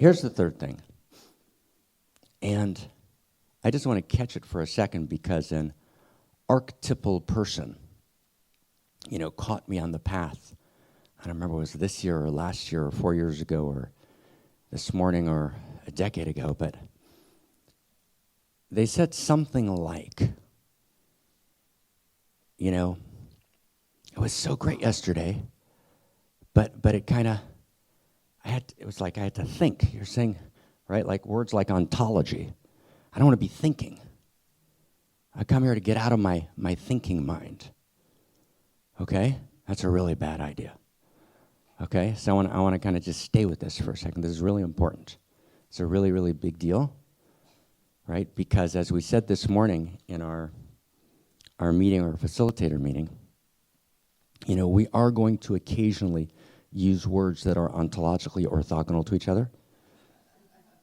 Here's the third thing. And I just want to catch it for a second because an archetypal person, caught me on the path. I don't remember if it was this year or last year or 4 years ago or this morning or a decade ago, but they said something like, it was so great yesterday, but it kind of, it was like I had to think. You're saying, right, like words like ontology. I don't want to be thinking. I come here to get out of my thinking mind. Okay? That's a really bad idea. Okay? So I want to kind of just stay with this for a second. This is really important. It's a really, really big deal, right? Because as we said this morning in our meeting, our facilitator meeting, we are going to occasionally use words that are ontologically orthogonal to each other,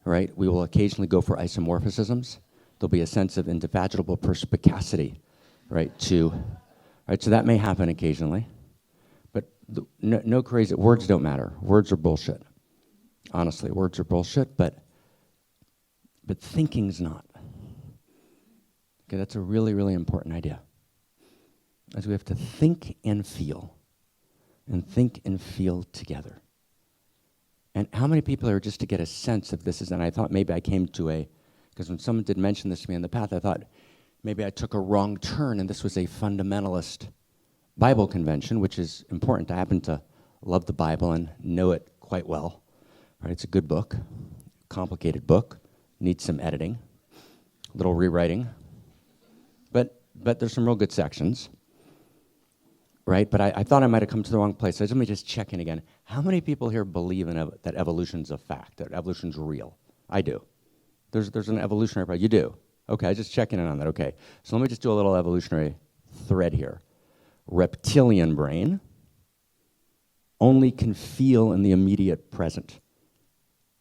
right? We will occasionally go for isomorphisms. There'll be a sense of indefatigable perspicacity, right? So that may happen occasionally, but no crazy, words don't matter. Words are bullshit. Honestly, words are bullshit, but thinking's not. Okay, that's a really, really important idea. As we have to think and feel together. And how many people are just to get a sense of this is, and I thought maybe I came to because when someone did mention this to me on the path, I thought maybe I took a wrong turn and this was a fundamentalist Bible convention, which is important. I happen to love the Bible and know it quite well. Right? It's a good book, complicated book, needs some editing, a little rewriting, but there's some real good sections. Right, but I thought I might have come to the wrong place. So let me just check in again. How many people here believe that evolution's a fact, that evolution's real? I do. There's an evolutionary part. You do. Okay, just checking in on that. Okay, so let me just do a little evolutionary thread here. Reptilian brain only can feel in the immediate present.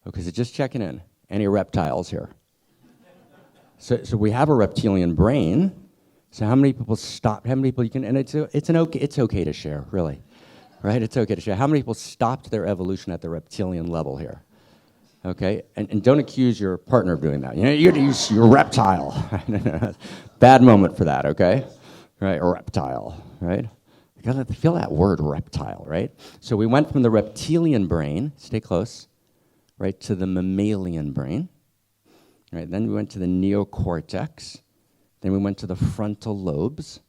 Okay, so just checking in. Any reptiles here? So we have a reptilian brain. So how many people stop? How many people you can? And it's okay to share, really, right? It's okay to share. How many people stopped their evolution at the reptilian level here? Okay, and don't accuse your partner of doing that. You're reptile. Bad moment for that. Okay, right? Or reptile, right? You gotta feel that word, reptile, right? So we went from the reptilian brain, stay close, right, to the mammalian brain, right? Then we went to the neocortex. Then we went to the frontal lobes,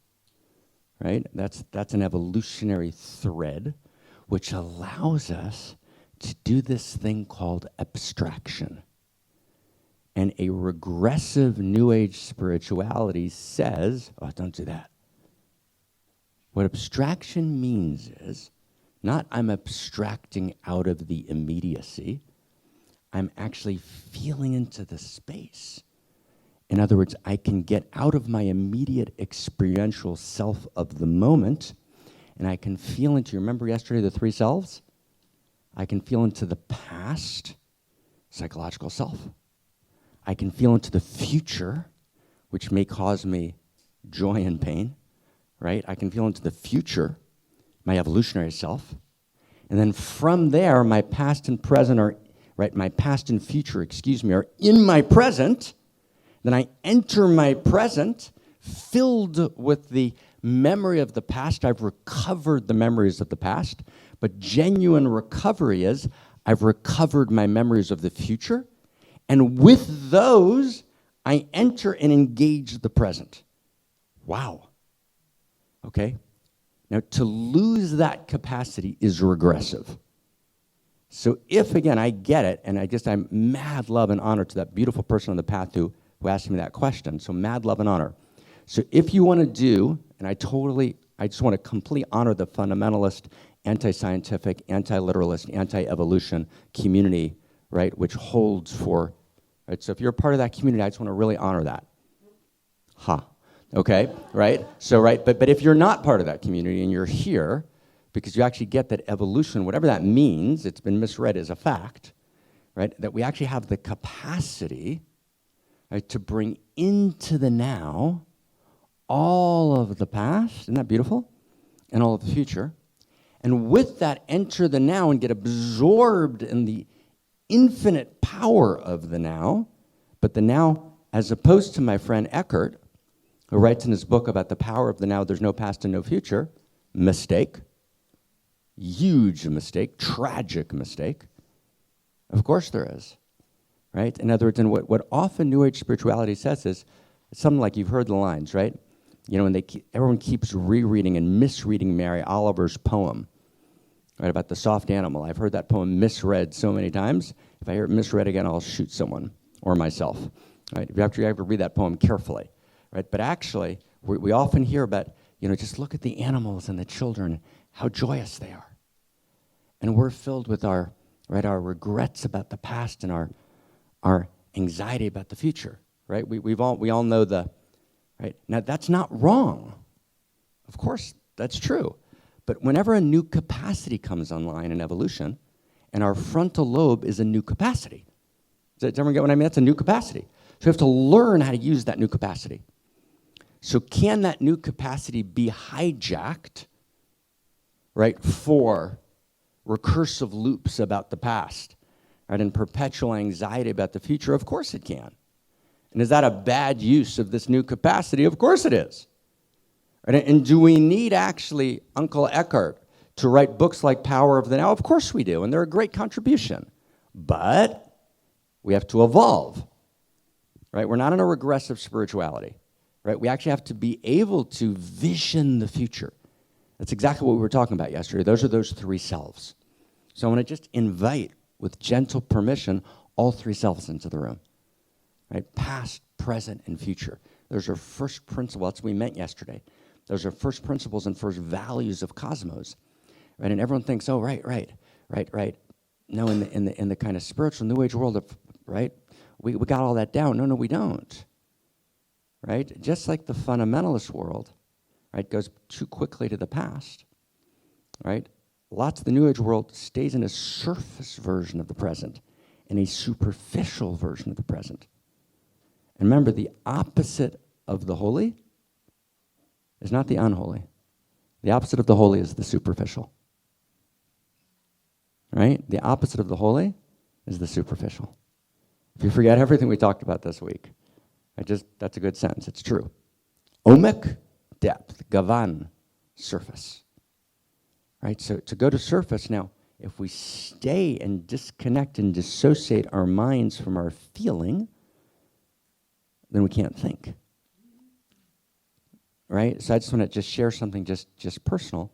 right? That's an evolutionary thread which allows us to do this thing called abstraction. And a regressive New Age spirituality says, oh, don't do that. What abstraction means is not I'm abstracting out of the immediacy, I'm actually feeling into the space. In other words, I can get out of my immediate experiential self of the moment, and I can feel into, remember yesterday the 3 selves? I can feel into the past, psychological self. I can feel into the future, which may cause me joy and pain, right? I can feel into the future, my evolutionary self. And then from there, my past and present are, right, my past and future, are in my present. Then I enter my present filled with the memory of the past. I've recovered the memories of the past, but genuine recovery is I've recovered my memories of the future, and with those, I enter and engage the present. Wow. Okay? Now, to lose that capacity is regressive. So if, again, I get it, and I'm mad love and honor to that beautiful person on the path who asked me that question. So mad love and honor. So if you want to do, and I just want to completely honor the fundamentalist, anti-scientific, anti-literalist, anti-evolution community, right, which holds for, right? So if you're a part of that community, I just want to really honor that. Okay, right? So, right, but if you're not part of that community and you're here, because you actually get that evolution, whatever that means, it's been misread as a fact, right, that we actually have the capacity, right, to bring into the now all of the past, isn't that beautiful? And all of the future. And with that, enter the now and get absorbed in the infinite power of the now, but the now, as opposed to my friend Eckhart, who writes in his book about the power of the now, there's no past and no future, mistake, huge mistake, tragic mistake. Of course there is, right? In other words, and what often New Age spirituality says is, something like, you've heard the lines, right? You know, when everyone keeps rereading and misreading Mary Oliver's poem, right, about the soft animal. I've heard that poem misread so many times. If I hear it misread again, I'll shoot someone or myself, right? You have to read that poem carefully, right? But actually, we often hear about, you know, just look at the animals and the children, how joyous they are. And we're filled with our regrets about the past and our anxiety about the future, right? We all know right? Now, that's not wrong. Of course, that's true. But whenever a new capacity comes online in evolution, and our frontal lobe is a new capacity. Does everyone get what I mean? That's a new capacity. So we have to learn how to use that new capacity. So can that new capacity be hijacked, right, for recursive loops about the past, right, and perpetual anxiety about the future? Of course it can. And is that a bad use of this new capacity? Of course it is. And do we need actually Uncle Eckhart to write books like Power of the Now? Of course we do, and they're a great contribution. But we have to evolve, right? We're not in a regressive spirituality, right? We actually have to be able to vision the future. That's exactly what we were talking about yesterday. Those are those three selves. So I want to just invite, with gentle permission, all three selves into the room, right? Past, present, and future. Those are first principles. That's what we meant yesterday. Those are first principles and first values of cosmos, right? And everyone thinks, oh, right. No, in the kind of spiritual New Age world, right? We got all that down. No, we don't, right? Just like the fundamentalist world, right, goes too quickly to the past, right? Lots of the New Age world stays in a surface version of the present and a superficial version of the present. And remember, the opposite of the holy is not the unholy. The opposite of the holy is the superficial. Right? The opposite of the holy is the superficial. If you forget everything we talked about this week, that's a good sentence. It's true. Omic, depth. Gavan, surface. Right? So to go to surface, now, if we stay and disconnect and dissociate our minds from our feeling, then we can't think. Right? So I just want to share something just personal,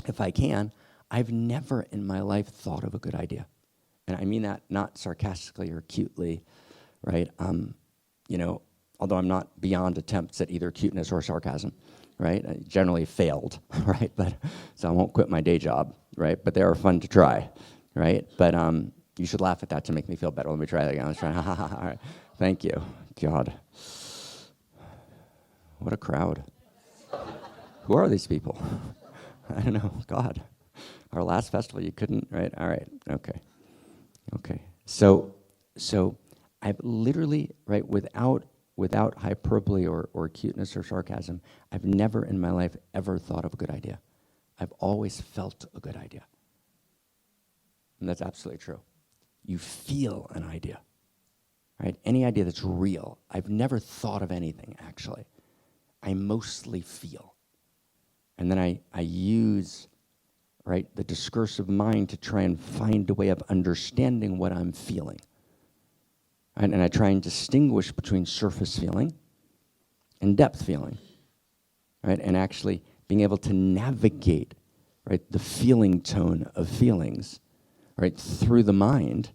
if I can. I've never in my life thought of a good idea. And I mean that not sarcastically or cutely, right? You know, although I'm not beyond attempts at either cuteness or sarcasm, right? I generally failed, right? But so I won't quit my day job, right? But they are fun to try, right? But you should laugh at that to make me feel better. Let me try that again. Let's try. All right. Thank you. God. What a crowd. Who are these people? I don't know. God. Our last festival, you couldn't, right? All right. Okay. So I've literally, right, without hyperbole or cuteness or sarcasm, I've never in my life ever thought of a good idea. I've always felt a good idea. And that's absolutely true. You feel an idea, right? Any idea that's real. I've never thought of anything, actually. I mostly feel. And then I use, right, the discursive mind to try and find a way of understanding what I'm feeling. And I try and distinguish between surface feeling and depth feeling, right? And actually being able to navigate, right, the feeling tone of feelings, right, through the mind,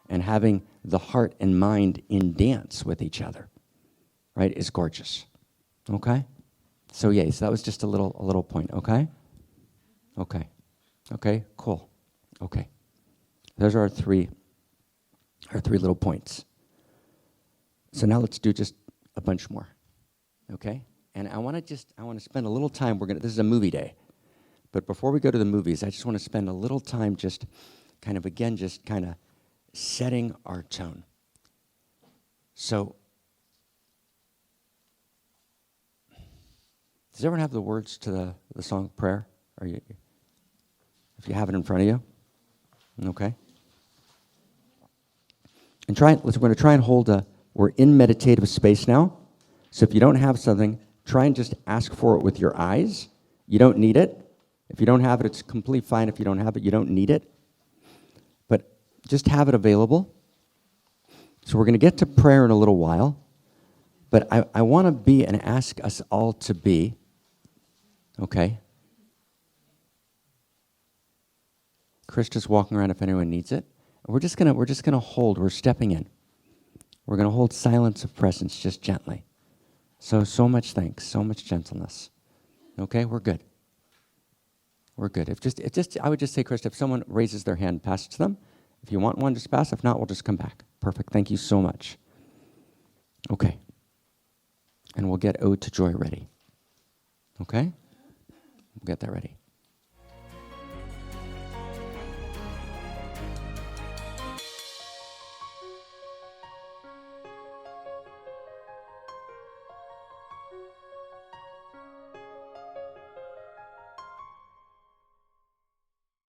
and having the heart and mind in dance with each other, right, is gorgeous. Okay? So that was just a little point, okay? Okay, cool. Okay. Those are our three little points. So now let's do just a bunch more. Okay? And I want to spend a little time, this is a movie day. But before we go to the movies, I just want to spend a little time just kind of setting our tone. So, does everyone have the words to the song Prayer? If you have it in front of you? Okay. And we're going to try and we're in meditative space now. So if you don't have something, try and just ask for it with your eyes. You don't need it. If you don't have it, it's completely fine. If you don't have it, you don't need it. But just have it available. So we're going to get to prayer in a little while. But I want to be and ask us all to be, okay? Krista's walking around if anyone needs it. We're just gonna hold. We're stepping in. We're gonna hold silence of presence just gently. So much thanks, so much gentleness. Okay, we're good. We're good. I would just say, Krista, if someone raises their hand, pass it to them. If you want one, just pass. If not, we'll just come back. Perfect. Thank you so much. Okay. And we'll get Ode to Joy ready. Okay? We'll get that ready.